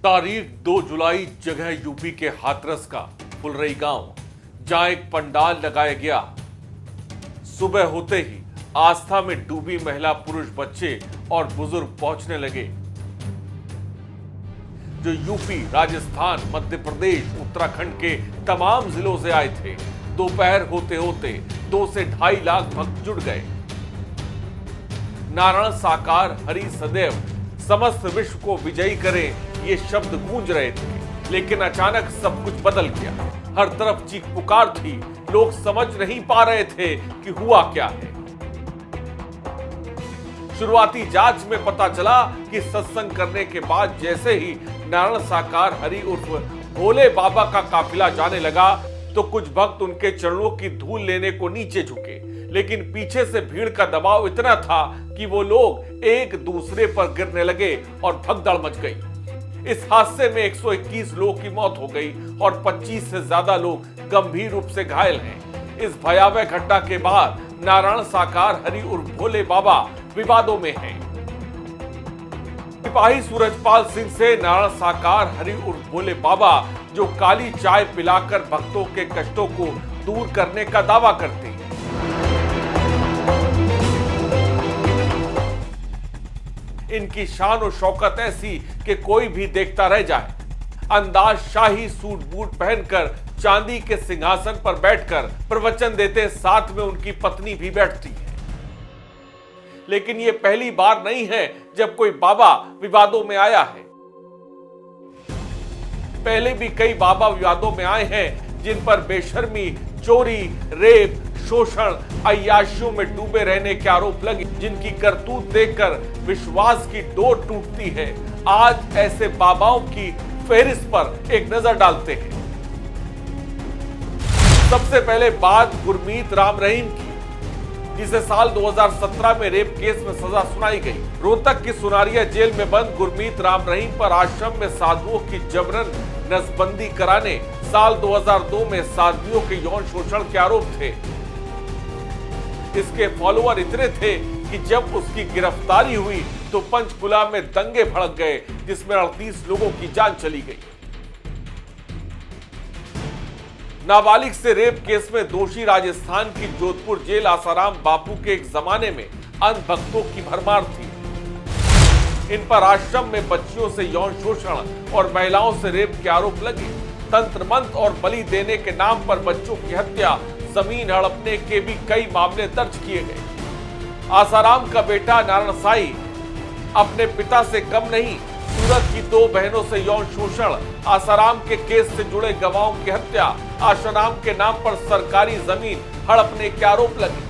तारीख 2 जुलाई, जगह यूपी के हाथरस का फुलरई गांव, जहां एक पंडाल लगाया गया। सुबह होते ही आस्था में डूबी महिला, पुरुष, बच्चे और बुजुर्ग पहुंचने लगे, जो यूपी, राजस्थान, मध्य प्रदेश, उत्तराखंड के तमाम जिलों से आए थे। दोपहर होते होते 2 से 2.5 लाख भक्त जुट गए। नारायण साकार हरि सदैव, समस्त विश्व को विजयी करे, ये शब्द गूंज रहे थे। लेकिन अचानक सब कुछ बदल गया। हर तरफ चीख पुकार थी, लोग समझ नहीं पा रहे थे कि हुआ क्या है। शुरुआती जांच में पता चला कि सत्संग करने के बाद जैसे ही नारायण साकार हरि उर्फ भोले बाबा का काफिला जाने लगा, तो कुछ भक्त उनके चरणों की धूल लेने को नीचे झुके। लेकिन पीछे से भीड़ का दबाव इतना था कि वो लोग एक दूसरे पर गिरने लगे और भगदड़ मच गई। इस हादसे में 121 लोगों की मौत हो गई और 25 से ज्यादा लोग गंभीर रूप से घायल हैं। इस भयावह घटना के बाद नारायण साकार हरि उर्फ भोले बाबा विवादों में हैं। सिपाही सूरजपाल सिंह से नारायण साकार हरि उर्फ भोले बाबा, जो काली चाय पिलाकर भक्तों के कष्टों को दूर करने का दावा करते हैं। इनकी शान और शौकत ऐसी कि कोई भी देखता रह जाए। अंदाज शाही सूट बूट पहनकर चांदी के सिंहासन पर बैठकर प्रवचन देते, साथ में उनकी पत्नी भी बैठती है। लेकिन यह पहली बार नहीं है जब कोई बाबा विवादों में आया है। पहले भी कई बाबा विवादों में आए हैं, जिन पर बेशर्मी, चोरी, रेप, शोषण, अय्याशियों में डूबे रहने के आरोप लगे, जिनकी करतूत देखकर विश्वास की डोर टूटती है। आज ऐसे बाबाओं की फहरिस्त पर एक नजर डालते हैं। सबसे पहले बात गुरमीत राम रहीम की, जिसे साल 2017 में रेप केस में सजा सुनाई गई। रोहतक की सुनारिया जेल में बंद गुरमीत राम रहीम पर आश्रम में साधुओं की जबरन नसबंदी कराने, साल 2002 में साधुओं के यौन शोषण के आरोप थे। इसके फॉलोअर इतने थे कि जब उसकी गिरफ्तारी हुई तो पंचकुला में दंगे भड़क गए, जिसमें 38 लोगों की जान चली गई। नाबालिग से रेप केस में दोषी राजस्थान की जोधपुर जेल आसाराम बापू के एक जमाने में अंध भक्तों की भरमार थी। इन पर आश्रम में बच्चियों से यौन शोषण और महिलाओं से रेप के आरोप लगे। तंत्र मंत्र और बलि देने के नाम पर बच्चों की हत्या, जमीन हड़पने के भी कई मामले दर्ज किए गए। आसाराम का बेटा नारायण साई अपने पिता से कम नहीं, सूरत की 2 बहनों से यौन शोषण, आसाराम के केस से जुड़े गवाहों की हत्या, आश्रम के नाम पर सरकारी जमीन हड़पने के आरोप लगे।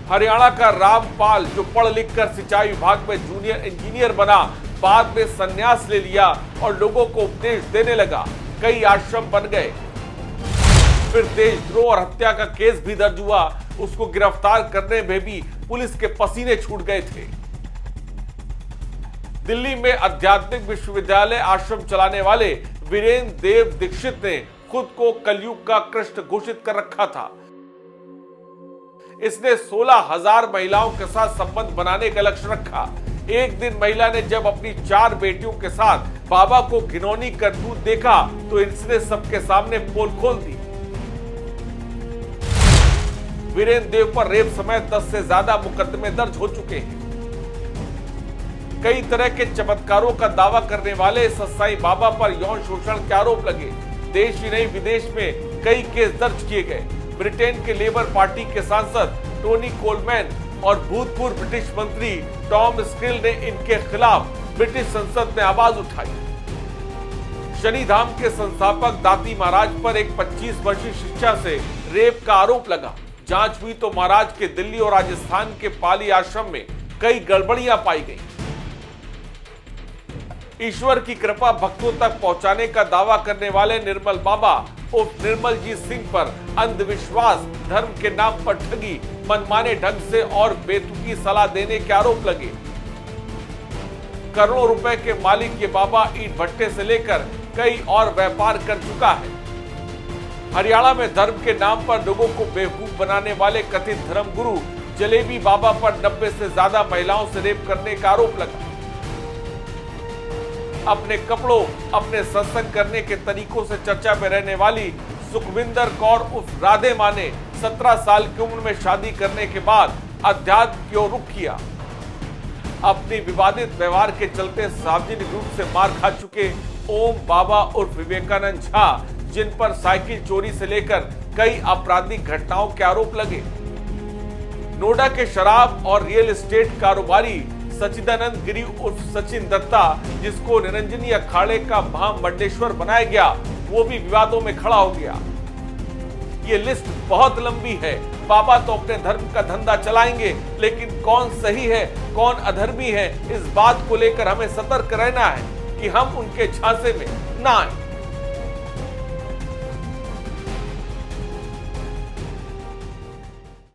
हरियाणा का रामपाल, जो पढ़ लिख कर सिंचाई विभाग में जूनियर इंजीनियर बना, बाद में संन्यास ले लिया और लोगों को उपदेश देने लगा। कई आश्रम बन गए। फिर देशद्रोह और हत्या का केस भी दर्ज हुआ। उसको गिरफ्तार करने में भी पुलिस के पसीने छूट गए थे। दिल्ली में आध्यात्मिक विश्वविद्यालय आश्रम चलाने वाले वीरेंद्र देव दीक्षित ने खुद को कलयुग का कृष्ण घोषित कर रखा था। इसने 16,000 महिलाओं के साथ संबंध बनाने का लक्ष्य रखा। एक दिन महिला ने जब अपनी 4 बेटियों के साथ बाबा को घिनौनी करतूत देखा, तो इसने सबके सामने पोल खोल दी। वीरेंद्र देव पर रेप समेत 10 से ज्यादा मुकदमे दर्ज हो चुके हैं। कई तरह के चमत्कारों का दावा करने वाले सत्साई बाबा पर यौन शोषण के आरोप लगे। देश ही नहीं, विदेश में कई केस दर्ज किए गए। ब्रिटेन के लेबर पार्टी के सांसद टोनी कोलमैन और भूतपूर्व ब्रिटिश मंत्री टॉम स्किल ने इनके खिलाफ ब्रिटिश संसद में आवाज उठाई। शनिधाम के संस्थापक दाती महाराज पर एक 25 वर्षीय शिक्षा से रेप का आरोप लगा। जांच हुई तो महाराज के दिल्ली और राजस्थान के पाली आश्रम में कई गड़बड़ियां पाई गई। ईश्वर की कृपा भक्तों तक पहुंचाने का दावा करने वाले निर्मल बाबा उर्फ निर्मलजीत सिंह पर अंधविश्वास, धर्म के नाम पर ठगी, मनमाने ढंग से और बेतुकी सलाह देने के आरोप लगे। करोड़ों रुपए के मालिक ये बाबा ईंट भट्टे से लेकर कई और व्यापार कर चुका है। हरियाणा में धर्म के नाम पर लोगों को बेवकूफ बनाने वाले कथित धर्म गुरु जलेबी बाबा पर 90 से ज्यादा महिलाओं से रेप करने का आरोप लगा। अपने कपड़ों, अपने सत्संग करने के तरीकों से चर्चा में रहने वाली सुखविंदर कौर उर्फ राधे मां ने 17 साल की उम्र में शादी करने के बाद अध्यात्म की ओर रुख किया। अपनी विवादित व्यवहार के चलते सार्वजनिक रूप से मार खा चुके ओम बाबा उर्फ विवेकानंद झा, जिन पर साइकिल चोरी से लेकर कई आपराधिक घटनाओं के आरोप लगे। नोएडा के शराब और रियल एस्टेट कारोबारी सचिदानंद गिरी उर्फ सचिन दत्ता, जिसको निरंजनी अखाड़े का महामंडेश्वर बनाया गया, वो भी विवादों में खड़ा हो गया। ये लिस्ट बहुत लंबी है। बाबा तो अपने धर्म का धंधा चलाएंगे, लेकिन कौन सही है, कौन अधर्मी है, इस बात को लेकर हमें सतर्क रहना है कि हम उनके झांसे में ना आए।